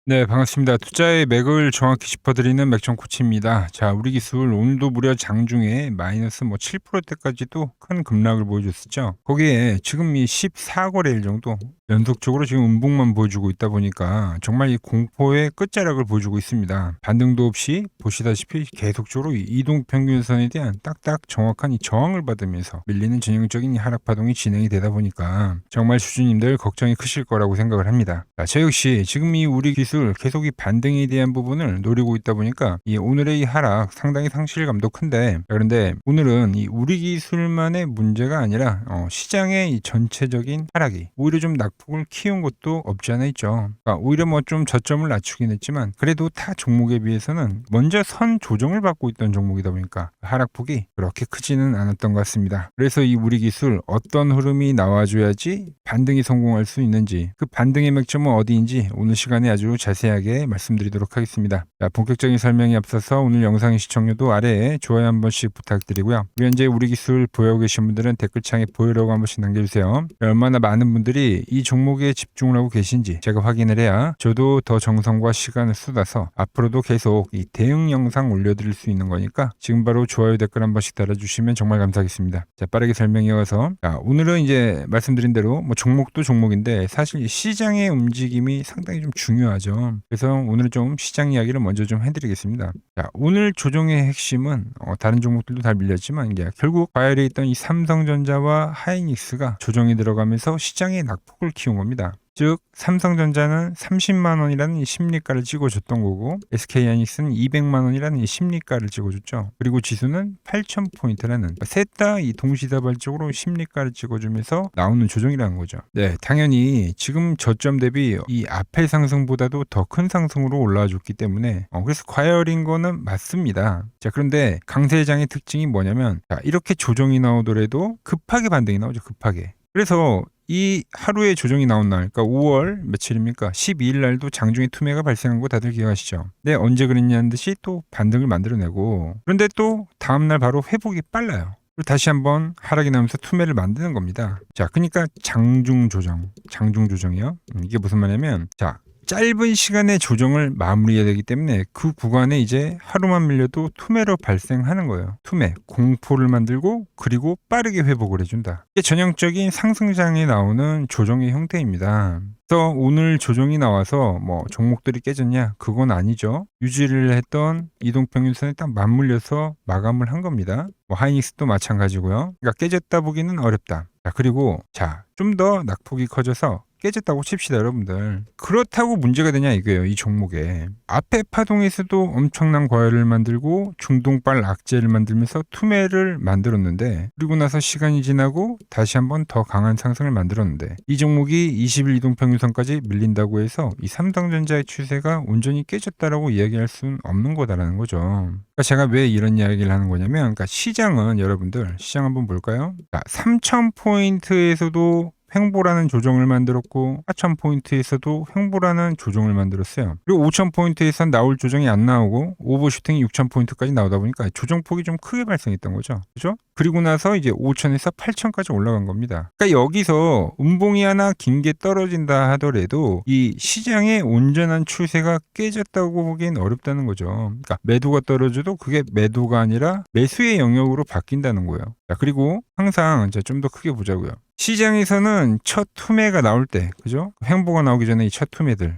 네, 반갑습니다. 투자의 맥을 정확히 짚어드리는 맥정 코치입니다. 자, 우리 기술 오늘도 무려 장중에 마이너스 7%대까지도 큰 급락을 보여줬었죠. 거기에 지금 이 14거래일 정도 연속적으로 지금 음봉만 보여주고 있다 보니까 정말 이 공포의 끝자락을 보여주고 있습니다. 반등도 없이 보시다시피 계속적으로 이 이동평균선에 대한 딱딱 정확한 이 저항을 받으면서 밀리는 전형적인 이 하락 파동이 진행이 되다 보니까 정말 주주님들 걱정이 크실 거라고 생각을 합니다. 자, 저 역시 지금 이 우리 기술 계속 이 반등에 대한 부분을 노리고 있다 보니까 이 오늘의 이 하락 상당히 상실감도 큰데, 그런데 오늘은 이 우리 기술만의 문제가 아니라 시장의 이 전체적인 하락이 오히려 좀 낙폭을 키운 것도 없지 않아 있죠. 그러니까 오히려 좀 저점을 낮추긴 했지만 그래도 타 종목에 비해서는 먼저 선 조정을 받고 있던 종목이다 보니까 하락폭이 그렇게 크지는 않았던 것 같습니다. 그래서 이 우리 기술 어떤 흐름이 나와줘야지 반등이 성공할 수 있는지, 그 반등의 맥점은 어디인지 오늘 시간에 아주 자세하게 말씀드리도록 하겠습니다. 자, 본격적인 설명에 앞서서 오늘 영상의 시청률도 아래에 좋아요 한 번씩 부탁드리고요. 우리 현재 우리 기술 보유하고 계신 분들은 댓글창에 보유라고 한 번씩 남겨주세요. 얼마나 많은 분들이 이 종목에 집중을 하고 계신지 제가 확인을 해야 저도 더 정성과 시간을 쏟아서 앞으로도 계속 이 대응 영상 올려드릴 수 있는 거니까 지금 바로 좋아요 댓글 한 번씩 달아주시면 정말 감사하겠습니다. 자, 빠르게 설명해 와서 오늘은 이제 말씀드린 대로 종목도 종목인데 사실 시장의 움직임이 상당히 좀 중요하죠. 그래서 오늘 좀 시장 이야기를 먼저 좀 해드리겠습니다. 자, 오늘 조정의 핵심은 다른 종목들도 다 밀렸지만 이제 결국 과열에 있던 이 삼성전자와 하이닉스가 조정이 들어가면서 시장의 낙폭을 키운 겁니다. 즉 삼성전자는 30만 원이라는 이 심리가를 찍어줬던 거고 SK하이닉스는 200만 원이라는 이 심리가를 찍어줬죠. 그리고 지수는 8,000포인트라는 셋 다 이 동시다발적으로 심리가를 찍어주면서 나오는 조정이라는 거죠. 네, 당연히 지금 저점 대비 이 앞의 상승보다도 더 큰 상승으로 올라와 줬기 때문에 그래서 과열인 거는 맞습니다. 자, 그런데 강세장의 특징이 뭐냐면 이렇게 조정이 나오더라도 급하게 반등이 나오죠. 급하게. 그래서 이 하루에 조정이 나온 날, 그러니까 5월 며칠입니까? 12일 날도 장중에 투매가 발생한 거 다들 기억하시죠? 네, 언제 그랬냐는 듯이 또 반등을 만들어내고, 그런데 또 다음날 바로 회복이 빨라요. 그리고 다시 한번 하락이 나면서 투매를 만드는 겁니다. 자, 그러니까 장중 조정이요. 이게 무슨 말이냐면, 자, 짧은 시간에 조정을 마무리해야 되기 때문에 그 구간에 이제 하루만 밀려도 투매로 발생하는 거예요. 투매, 공포를 만들고 그리고 빠르게 회복을 해준다. 이게 전형적인 상승장에 나오는 조정의 형태입니다. 그래서 오늘 조정이 나와서 종목들이 깨졌냐? 그건 아니죠. 유지를 했던 이동평균선에 딱 맞물려서 마감을 한 겁니다. 하이닉스도 마찬가지고요. 그러니까 깨졌다 보기는 어렵다. 자, 그리고 좀 더 낙폭이 커져서 깨졌다고 칩시다, 여러분들. 그렇다고 문제가 되냐 이거예요. 이 종목에 앞에 파동에서도 엄청난 과열을 만들고 중동발 악재를 만들면서 투매를 만들었는데, 그리고 나서 시간이 지나고 다시 한번 더 강한 상승을 만들었는데, 이 종목이 20일 이동평균선까지 밀린다고 해서 이 삼성전자의 추세가 온전히 깨졌다라고 이야기할 수는 없는 거다라는 거죠. 그러니까 제가 왜 이런 이야기를 하는 거냐면, 그러니까 시장은 여러분들 시장 한번 볼까요? 3,000포인트에서도 횡보라는 조정을 만들었고 4,000포인트에서도 횡보라는 조정을 만들었어요. 그리고 5,000포인트에서 나올 조정이 안 나오고 오버슈팅이 6,000포인트까지 나오다 보니까 조정폭이 좀 크게 발생했던 거죠. 그죠? 그리고 나서 이제 5,000에서 8,000까지 올라간 겁니다. 그러니까 여기서 음봉이 하나 긴 게 떨어진다 하더라도 이 시장의 온전한 추세가 깨졌다고 보기엔 어렵다는 거죠. 그러니까 매도가 떨어져도 그게 매도가 아니라 매수의 영역으로 바뀐다는 거예요. 자, 그리고 항상 좀 더 크게 보자고요. 시장에서는 첫 투매가 나올 때, 그죠? 횡보가 나오기 전에 이 첫 투매들.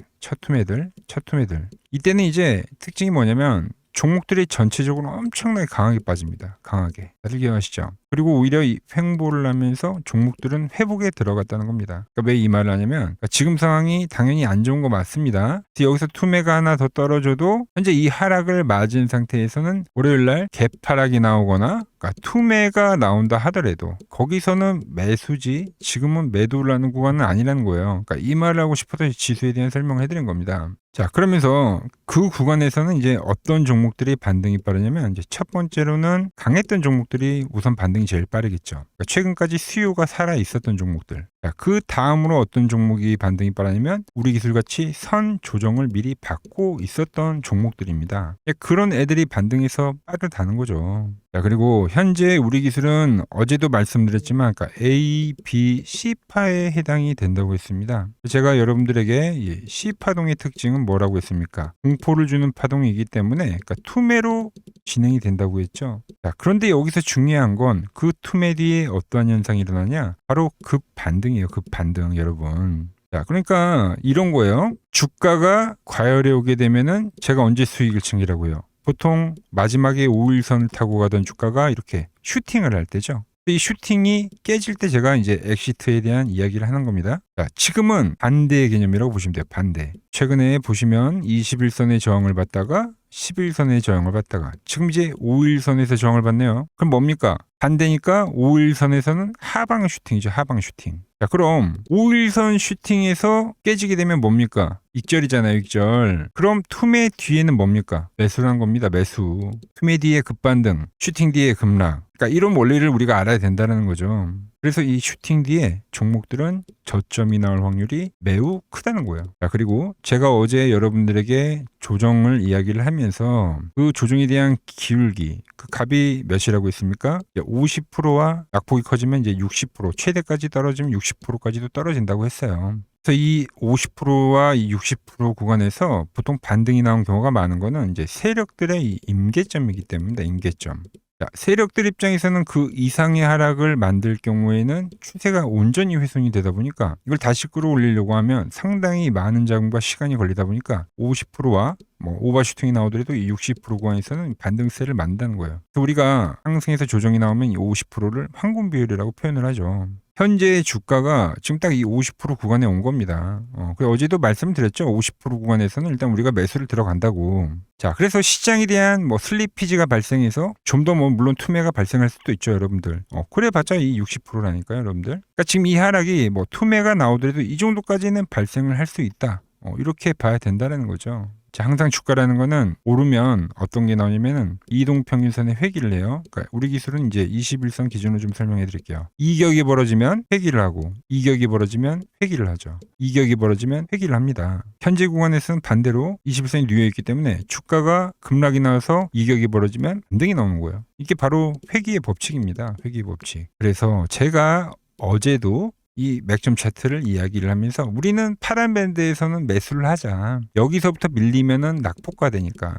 이때는 이제 특징이 뭐냐면 종목들이 전체적으로 엄청나게 강하게 빠집니다. 강하게. 다들 기억하시죠? 그리고 오히려 이 횡보를 하면서 종목들은 회복에 들어갔다는 겁니다. 그러니까 왜 이 말을 하냐면 지금 상황이 당연히 안 좋은 거 맞습니다. 여기서 투매가 하나 더 떨어져도 현재 이 하락을 맞은 상태에서는 월요일날 갭하락이 나오거나 투매가 나온다 하더라도 거기서는 매수지, 지금은 매도를 하는 구간은 아니라는 거예요. 그러니까 이 말을 하고 싶어서 지수에 대한 설명을 해드린 겁니다. 자, 그러면서 그 구간에서는 이제 어떤 종목들이 반등이 빠르냐면 이제 첫 번째로는 강했던 종목들이 우선 반등이 제일 빠르겠죠. 그러니까 최근까지 수요가 살아 있었던 종목들. 자, 그 다음으로 어떤 종목이 반등이 빠르냐면 우리 기술같이 선 조정을 미리 받고 있었던 종목들입니다. 그런 애들이 반등해서 빠르다는 거죠. 자, 그리고 현재 우리 기술은 어제도 말씀드렸지만 그러니까 A, B, C파에 해당이 된다고 했습니다. 제가 여러분들에게 C파동의 특징은 뭐라고 했습니까? 공포를 주는 파동이기 때문에 그러니까 투매로 진행이 된다고 했죠. 자, 그런데 여기서 중요한 건 그 투매 뒤에 어떠한 현상이 일어나냐? 바로 급반등이에요. 급반등 여러분. 자, 그러니까 이런 거예요. 주가가 과열해 오게 되면은 제가 언제 수익을 챙기라고요? 보통 마지막에 5일선을 타고 가던 주가가 이렇게 슈팅을 할 때죠. 이 슈팅이 깨질 때 제가 이제 엑시트에 대한 이야기를 하는 겁니다. 자, 지금은 반대의 개념이라고 보시면 돼요. 반대. 최근에 보시면 21선의 저항을 받다가 11선의 저항을 받다가 지금 이제 5일선에서 저항을 받네요. 그럼 뭡니까? 반대니까 5일선에서는 하방 슈팅이죠. 하방 슈팅. 자, 그럼 5일선 슈팅에서 깨지게 되면 뭡니까? 익절이잖아요. 익절. 그럼 투매 뒤에는 뭡니까? 매수라는 겁니다. 매수. 투매 뒤에 급반등, 슈팅 뒤에 급락. 그러니까 이런 원리를 우리가 알아야 된다는 거죠. 그래서 이 슈팅 뒤에 종목들은 저점이 나올 확률이 매우 크다는 거예요. 자, 그리고 제가 어제 여러분들에게 조정을 이야기를 하면서 그 조정에 대한 기울기, 그 값이 몇이라고 했습니까? 50%와 낙폭이 커지면 이제 60%, 최대까지 떨어지면 60%까지도 떨어진다고 했어요. 그래서 이 50%와 이 60% 구간에서 보통 반등이 나온 경우가 많은 거는 이제 세력들의 이 임계점이기 때문입니다. 임계점. 자, 세력들 입장에서는 그 이상의 하락을 만들 경우에는 추세가 온전히 훼손이 되다 보니까 이걸 다시 끌어올리려고 하면 상당히 많은 자금과 시간이 걸리다 보니까 50%와 뭐 오버슈팅이 나오더라도 이 60% 구간에서는 반등세를 만든다는 거예요. 그래서 우리가 상승에서 조정이 나오면 이 50%를 황금 비율이라고 표현을 하죠. 현재 주가가 지금 딱 이 50% 구간에 온 겁니다. 어제도 말씀드렸죠. 50% 구간에서는 일단 우리가 매수를 들어간다고. 자, 그래서 시장에 대한 뭐 슬리피지가 발생해서 좀 더 뭐 물론 투매가 발생할 수도 있죠, 여러분들. 그래봤자 이 60%라니까요, 여러분들. 그러니까 지금 이 하락이 뭐 투매가 나오더라도 이 정도까지는 발생을 할 수 있다. 이렇게 봐야 된다는 거죠. 자, 항상 주가라는 거는 오르면 어떤 게 나오냐면은 이동평균선의 회귀를 해요. 그러니까 우리 기술은 이제 21선 기준으로 좀 설명해 드릴게요. 이격이 벌어지면 회귀를 하고 이격이 벌어지면 회귀를 하죠. 이격이 벌어지면 회귀를 합니다. 현재 구간에서는 반대로 21선이 누워 있기 때문에 주가가 급락이 나와서 이격이 벌어지면 반등이 나오는 거예요. 이게 바로 회귀의 법칙입니다. 회귀의 법칙. 그래서 제가 어제도 이 맥점 차트를 이야기를 하면서 우리는 파란 밴드에서는 매수를 하자. 여기서부터 밀리면은 낙폭과 되니까.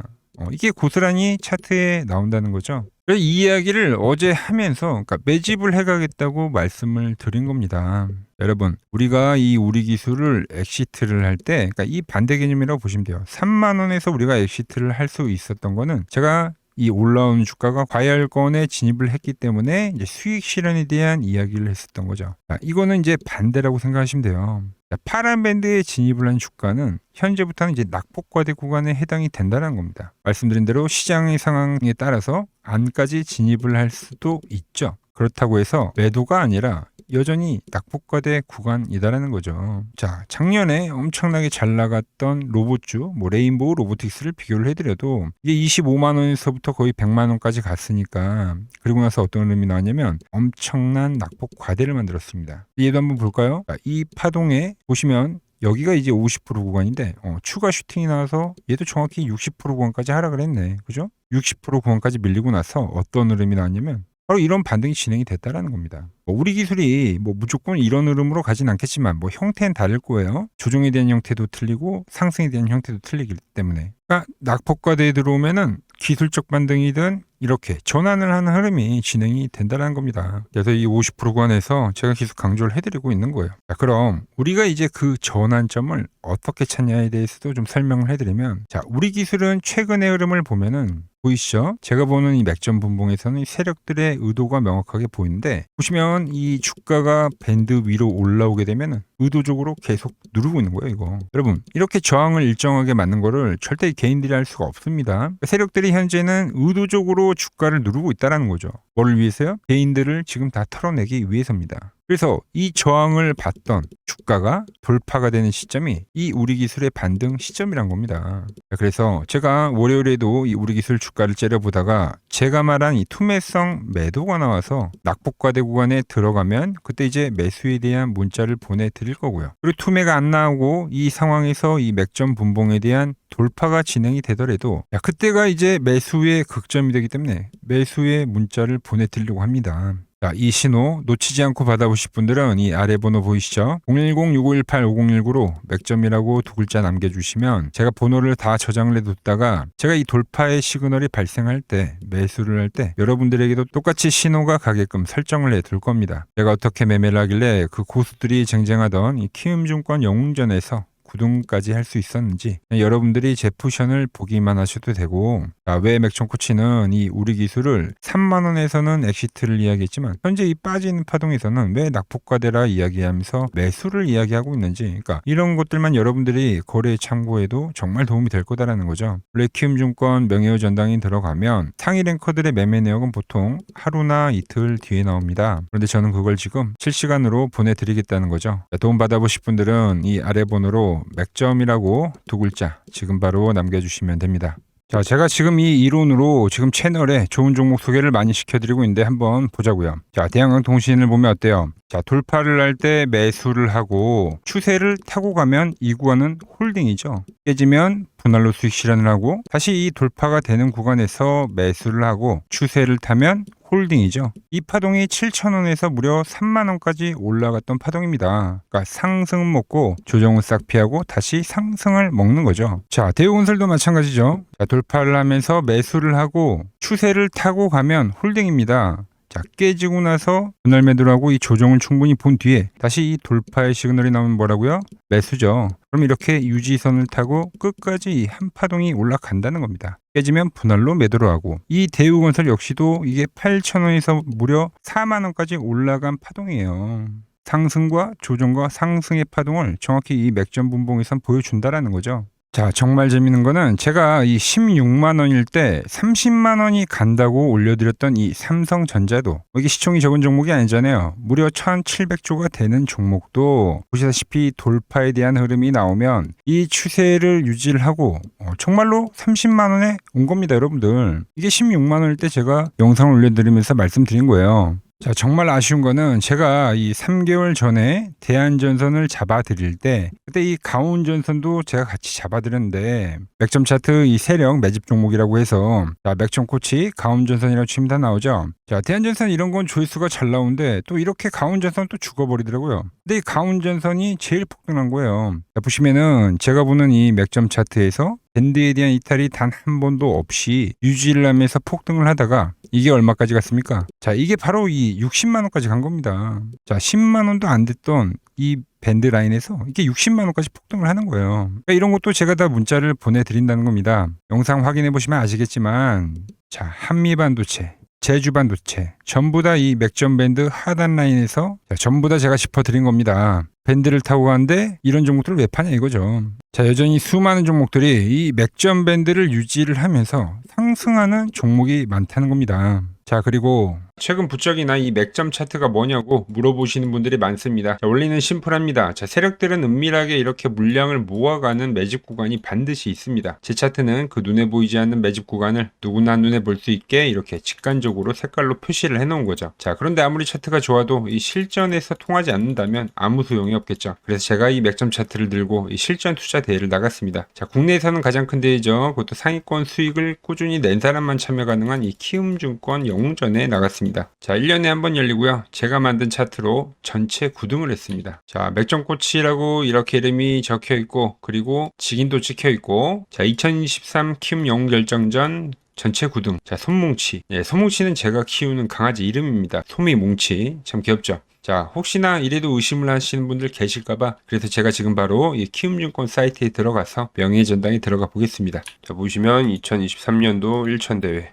이게 고스란히 차트에 나온다는 거죠. 그래서 이 이야기를 어제 하면서 그러니까 매집을 해가겠다고 말씀을 드린 겁니다. 여러분, 우리가 이 우리 기술을 엑시트를 할 때, 그러니까 이 반대 개념이라고 보시면 돼요. 3만 원에서 우리가 엑시트를 할 수 있었던 거는 제가 이 올라온 주가가 과열권에 진입을 했기 때문에 이제 수익 실현에 대한 이야기를 했었던 거죠. 자, 이거는 이제 반대라고 생각하시면 돼요. 자, 파란 밴드에 진입을 한 주가는 현재부터는 이제 낙폭과대 구간에 해당이 된다는 겁니다. 말씀드린 대로 시장의 상황에 따라서 안까지 진입을 할 수도 있죠. 그렇다고 해서 매도가 아니라 여전히 낙폭과대 구간이다라는 거죠. 자, 작년에 엄청나게 잘 나갔던 로봇주, 뭐 레인보우 로보틱스를 비교를 해드려도 이게 25만 원에서부터 거의 100만 원까지 갔으니까 그리고 나서 어떤 의미 나왔냐면 엄청난 낙폭과대를 만들었습니다. 얘도 한번 볼까요? 자, 이 파동에 보시면 여기가 이제 50% 구간인데 추가 슈팅이 나와서 얘도 정확히 60% 구간까지 하락을 했네. 그죠? 60% 구간까지 밀리고 나서 어떤 흐름이 나왔냐면 바로 이런 반등이 진행이 됐다라는 겁니다. 우리 기술이 뭐 무조건 이런 흐름으로 가진 않겠지만 뭐 형태는 다를 거예요. 조정에 대한 형태도 틀리고 상승에 대한 형태도 틀리기 때문에. 그러니까 낙폭과대에 들어오면은 기술적 반등이든 이렇게 전환을 하는 흐름이 진행이 된다는 겁니다. 그래서 이 50% 구간에서 제가 계속 강조를 해드리고 있는 거예요. 자, 그럼 우리가 이제 그 전환점을 어떻게 찾냐에 대해서도 좀 설명을 해드리면, 자, 우리 기술은 최근의 흐름을 보면은 보이시죠? 제가 보는 이 맥점 분봉에서는 세력들의 의도가 명확하게 보이는데 보시면 이 주가가 밴드 위로 올라오게 되면은 의도적으로 계속 누르고 있는 거예요, 이거. 여러분, 이렇게 저항을 일정하게 맞는 거를 절대 개인들이 할 수가 없습니다. 세력들이 현재는 의도적으로 주가를 누르고 있다는 거죠. 뭐를 위해서요? 개인들을 지금 다 털어내기 위해서입니다. 그래서 이 저항을 받던 주가가 돌파가 되는 시점이 이 우리 기술의 반등 시점이란 겁니다. 그래서 제가 월요일에도 이 우리 기술 주가를 째려보다가 제가 말한 이 투매성 매도가 나와서 낙폭과대 구간에 들어가면 그때 이제 매수에 대한 문자를 보내드릴 거고요. 그리고 투매가 안 나오고 이 상황에서 이 맥점 분봉에 대한 돌파가 진행이 되더라도 그때가 이제 매수의 극점이 되기 때문에 매수의 문자를 보내드리려고 합니다. 자, 이 신호 놓치지 않고 받아보실 분들은 이 아래 번호 보이시죠? 010-6518-5019로 맥점이라고 두 글자 남겨주시면 제가 번호를 다 저장을 해뒀다가 제가 이 돌파의 시그널이 발생할 때 매수를 할 때 여러분들에게도 똑같이 신호가 가게끔 설정을 해둘 겁니다. 제가 어떻게 매매를 하길래 그 고수들이 쟁쟁하던 이 키움증권 영웅전에서 9등까지 할 수 있었는지 여러분들이 제 포션을 보기만 하셔도 되고 왜 맥천코치는 이 우리 기술을 3만원에서는 엑시트를 이야기했지만 현재 이 빠진 파동에서는 왜 낙폭과대라 이야기하면서 매수를 이야기하고 있는지 그러니까 이런 것들만 여러분들이 거래에 참고해도 정말 도움이 될 거다라는 거죠. 원래 키움증권 명예의 전당이 들어가면 상위 랭커들의 매매 내역은 보통 하루나 이틀 뒤에 나옵니다. 그런데 저는 그걸 지금 실시간으로 보내드리겠다는 거죠. 도움 받아보실 분들은 이 아래 번호로 맥점이라고 두 글자 지금 바로 남겨주시면 됩니다. 자, 제가 지금 이 이론으로 지금 채널에 좋은 종목 소개를 많이 시켜드리고 있는데 한번 보자고요. 자, 대한항공통신을 보면 어때요? 자, 돌파를 할 때 매수를 하고 추세를 타고 가면 이 구간은 홀딩이죠. 깨지면 분할로 수익 실현을 하고 다시 이 돌파가 되는 구간에서 매수를 하고 추세를 타면 홀딩이죠. 이 파동이 7,000원에서 무려 3만원까지 올라갔던 파동입니다. 그러니까 상승은 먹고 조정은 싹 피하고 다시 상승을 먹는 거죠. 자, 대우건설도 마찬가지죠. 자, 돌파를 하면서 매수를 하고 추세를 타고 가면 홀딩입니다. 자, 깨지고 나서 분할 매도를 하고 이 조정을 충분히 본 뒤에 다시 이 돌파의 시그널이 나오면 뭐라고요? 매수죠. 그럼 이렇게 유지선을 타고 끝까지 이 한 파동이 올라간다는 겁니다. 깨지면 분할로 매도를 하고 이 대우건설 역시도 이게 8,000원에서 무려 4만원까지 올라간 파동이에요. 상승과 조정과 상승의 파동을 정확히 이 맥점 분봉에선 보여준다라는 거죠. 자, 정말 재밌는 거는 제가 이 16만 원일 때 30만 원이 간다고 올려드렸던 이 삼성전자도 이게 시총이 적은 종목이 아니잖아요. 무려 1,700조가 되는 종목도 보시다시피 돌파에 대한 흐름이 나오면 이 추세를 유지를 하고 정말로 30만 원에 온 겁니다, 여러분들. 이게 16만 원일 때 제가 영상을 올려드리면서 말씀드린 거예요. 자, 정말 아쉬운 거는 제가 이 3개월 전에 대한전선을 잡아드릴 때 그때 이 가온전선도 제가 같이 잡아드렸는데 맥점 차트 이 세력 매집 종목이라고 해서 자, 맥점 코치 가온전선이라고 치면 다 나오죠. 자, 대한전선 이런 건 조회수가 잘 나오는데 또 이렇게 가온전선 또 죽어버리더라고요. 근데 이 가온전선이 제일 폭등한 거예요. 자, 보시면은 제가 보는 이 맥점 차트에서 밴드에 대한 이탈이 단 한 번도 없이 유지를 하면서 폭등을 하다가 이게 얼마까지 갔습니까? 자, 이게 바로 이 60만 원까지 간 겁니다. 자, 10만 원도 안 됐던 이 밴드 라인에서 이게 60만 원까지 폭등을 하는 거예요. 그러니까 이런 것도 제가 다 문자를 보내드린다는 겁니다. 영상 확인해 보시면 아시겠지만 자, 한미반도체, 제주반도체 전부 다 이 맥점 밴드 하단 라인에서 전부 다 제가 짚어드린 겁니다. 밴드를 타고 가는데 이런 종목들을 왜 파냐 이거죠. 자, 여전히 수많은 종목들이 이 맥점 밴드를 유지를 하면서 상승하는 종목이 많다는 겁니다. 자, 그리고 최근 부쩍이나 이 맥점 차트가 뭐냐고 물어보시는 분들이 많습니다. 자, 원리는 심플합니다. 자, 세력들은 은밀하게 이렇게 물량을 모아가는 매집 구간이 반드시 있습니다. 제 차트는 그 눈에 보이지 않는 매집 구간을 누구나 눈에 볼 수 있게 이렇게 직관적으로 색깔로 표시를 해놓은 거죠. 자, 그런데 아무리 차트가 좋아도 이 실전에서 통하지 않는다면 아무 소용이 없겠죠. 그래서 제가 이 맥점 차트를 들고 이 실전 투자 대회를 나갔습니다. 자, 국내에서는 가장 큰 대회죠. 그것도 상위권 수익을 꾸준히 낸 사람만 참여 가능한 이 키움증권 영웅전에 나갔습니다. 자, 1년에 한 번 열리고요. 제가 만든 차트로 전체 9등을 했습니다. 자, 맥점코치라고 이렇게 이름이 적혀 있고 그리고 직인도 찍혀 있고 자, 2023 키움 영웅 결정전 전체 9등. 자, 솜뭉치. 예, 솜뭉치는 제가 키우는 강아지 이름입니다. 솜이뭉치. 참 귀엽죠? 자, 혹시나 이래도 의심을 하시는 분들 계실까봐 그래서 제가 지금 바로 이 키움증권 사이트에 들어가서 명예의 전당에 들어가 보겠습니다. 자, 보시면 2023년도 1천 대회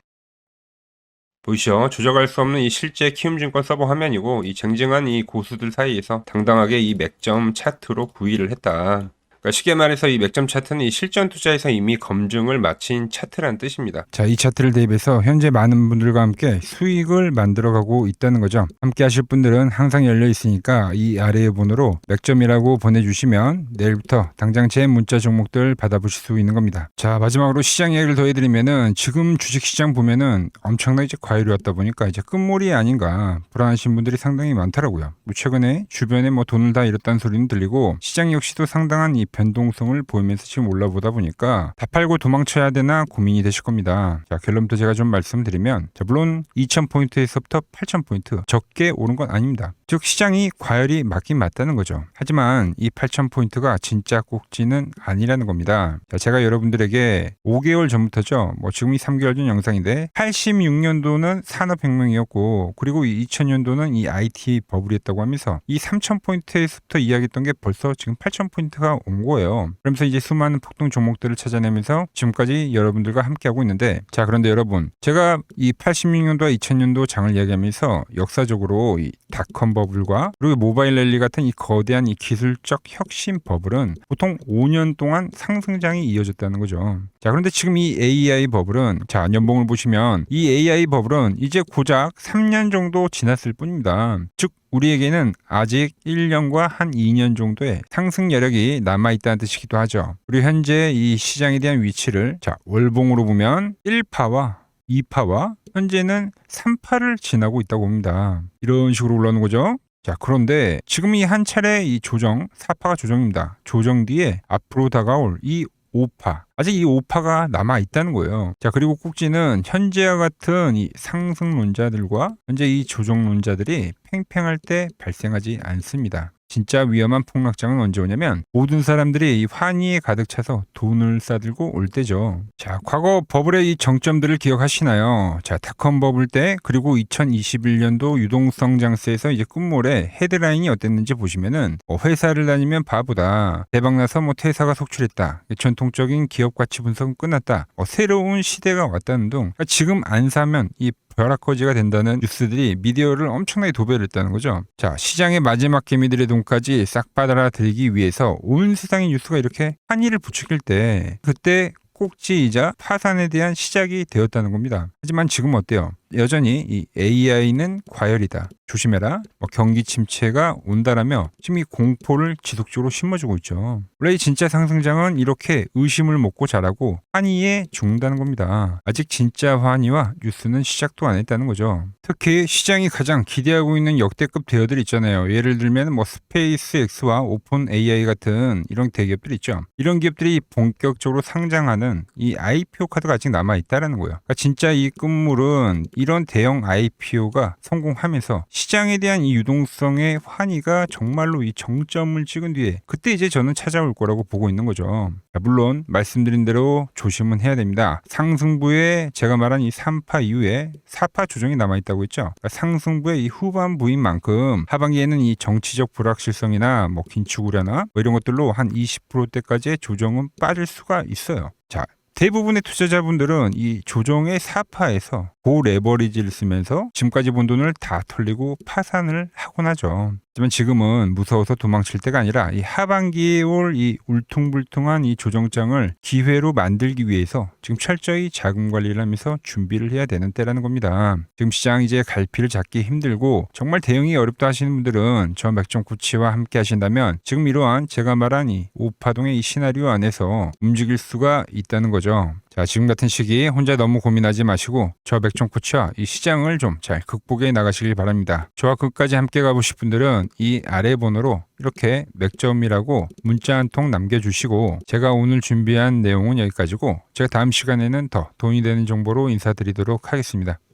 보이시죠? 조작할 수 없는 이 실제 키움증권 서버 화면이고 이 쟁쟁한 이 고수들 사이에서 당당하게 이 맥점 차트로 구위를 했다. 그러니까 쉽게 말해서 이 맥점 차트는 이 실전 투자에서 이미 검증을 마친 차트라는 뜻입니다. 자, 이 차트를 대입해서 현재 많은 분들과 함께 수익을 만들어가고 있다는 거죠. 함께 하실 분들은 항상 열려 있으니까 이 아래의 번호로 맥점이라고 보내주시면 내일부터 당장 제 문자 종목들 받아보실 수 있는 겁니다. 자, 마지막으로 시장 이야기를 더 해드리면은 지금 주식시장 보면은 엄청나게 이제 과열이 왔다 보니까 이제 끝물이 아닌가 불안하신 분들이 상당히 많더라고요. 최근에 주변에 뭐 돈을 다 잃었다는 소리는 들리고 시장 역시도 상당한 이 변동성을 보이면서 지금 올라보다 보니까 다 팔고 도망쳐야 되나 고민이 되실 겁니다. 자, 결론부터 제가 좀 말씀드리면, 자, 물론 2000포인트에서부터 8000포인트 적게 오른 건 아닙니다. 즉 시장이 과열이 맞긴 맞다는 거죠. 하지만 이 8000포인트가 진짜 꼭지는 아니라는 겁니다. 자, 제가 여러분들에게 5개월 전부터죠. 뭐 지금이 3개월 전 영상인데 86년도는 산업혁명이었고 그리고 2000년도는 이 IT 버블이었다고 하면서 이 3000포인트에서부터 이야기했던 게 벌써 지금 8000포인트가 온 거예요. 그러면서 이제 수많은 폭등 종목들을 찾아내면서 지금까지 여러분들과 함께하고 있는데, 자, 그런데 여러분, 제가 이 86년도와 2000년도 장을 이야기하면서 역사적으로 이 닷컴 버블과 그리고 모바일 랠리 같은 이 거대한 이 기술적 혁신 버블은 보통 5년 동안 상승장이 이어졌다는 거죠. 자, 그런데 지금 이 AI 버블은, 자, 연봉을 보시면 이 AI 버블은 이제 고작 3년 정도 지났을 뿐입니다. 즉 우리에게는 아직 1년과 한 2년 정도의 상승 여력이 남아있다는 뜻이기도 하죠. 그리고 현재 이 시장에 대한 위치를, 자, 월봉으로 보면 1파와 2파와 현재는 3파를 지나고 있다고 봅니다. 이런 식으로 올라오는 거죠. 자, 그런데 지금 이 한 차례 이 조정, 4파가 조정입니다. 조정 뒤에 앞으로 다가올 이 5파. 아직 이 5파가 남아 있다는 거예요. 자, 그리고 꼭지는 현재와 같은 이 상승론자들과 현재 이 조정론자들이 팽팽할 때 발생하지 않습니다. 진짜 위험한 폭락장은 언제 오냐면 모든 사람들이 이 환희에 가득 차서 돈을 싸들고 올 때죠. 자, 과거 버블의 이 정점들을 기억하시나요? 자, 닷컴 버블 때 그리고 2021년도 유동성 장세에서 이제 끝물에 헤드라인이 어땠는지 보시면은 회사를 다니면 바보다, 대박나서 뭐 퇴사가 속출했다, 전통적인 기업 가치 분석은 끝났다, 새로운 시대가 왔다는 등, 그러니까 지금 안 사면 이 벼락거지가 된다는 뉴스들이 미디어를 엄청나게 도배를 했다는 거죠. 자, 시장의 마지막 개미들의 돈까지 싹 빨아들이기 위해서 온 세상의 뉴스가 이렇게 환희를 부추길 때 그때 꼭지이자 파산에 대한 시작이 되었다는 겁니다. 하지만 지금 어때요? 여전히 이 AI는 과열이다, 조심해라, 경기 침체가 온다라며 지금 이 공포를 지속적으로 심어주고 있죠. 원래 진짜 상승장은 이렇게 의심을 먹고 자라고 환희에 죽는다는 겁니다. 아직 진짜 환희와 뉴스는 시작도 안 했다는 거죠. 특히 시장이 가장 기대하고 있는 역대급 대여들 있잖아요. 예를 들면 뭐 스페이스X와 오픈 AI 같은 이런 대기업들 있죠. 이런 기업들이 본격적으로 상장하는 이 IPO 카드가 아직 남아 있다라는 거예요. 그러니까 진짜 이 끝물은 이런 대형 IPO가 성공하면서 시장에 대한 이 유동성의 환희가 정말로 이 정점을 찍은 뒤에 그때 이제 저는 찾아올 거라고 보고 있는 거죠. 물론 말씀드린 대로 조심은 해야 됩니다. 상승부에 제가 말한 이 3파 이후에 4파 조정이 남아있다고 했죠. 그러니까 상승부의 이 후반부인 만큼 하반기에는 이 정치적 불확실성이나 뭐 긴축 우려나 뭐 이런 것들로 한 20%대까지의 조정은 빠질 수가 있어요. 자, 대부분의 투자자분들은 이 조정의 4파에서 고레버리지를 쓰면서 지금까지 본 돈을 다 털리고 파산을 하곤 하죠. 하지만 지금은 무서워서 도망칠 때가 아니라 이 하반기에 올 이 울퉁불퉁한 이 조정장을 기회로 만들기 위해서 지금 철저히 자금 관리를 하면서 준비를 해야 되는 때라는 겁니다. 지금 시장 이제 갈피를 잡기 힘들고 정말 대응이 어렵다 하시는 분들은 저 맥점코치와 함께 하신다면 지금 이러한 제가 말한 이 오파동의 이 시나리오 안에서 움직일 수가 있다는 거죠. 자, 지금 같은 시기 혼자 너무 고민하지 마시고 저 맥점코치와 이 시장을 좀 잘 극복해 나가시길 바랍니다. 저와 끝까지 함께 가보실 분들은 이 아래 번호로 이렇게 맥점이라고 문자 한 통 남겨주시고, 제가 오늘 준비한 내용은 여기까지고 제가 다음 시간에는 더 돈이 되는 정보로 인사드리도록 하겠습니다.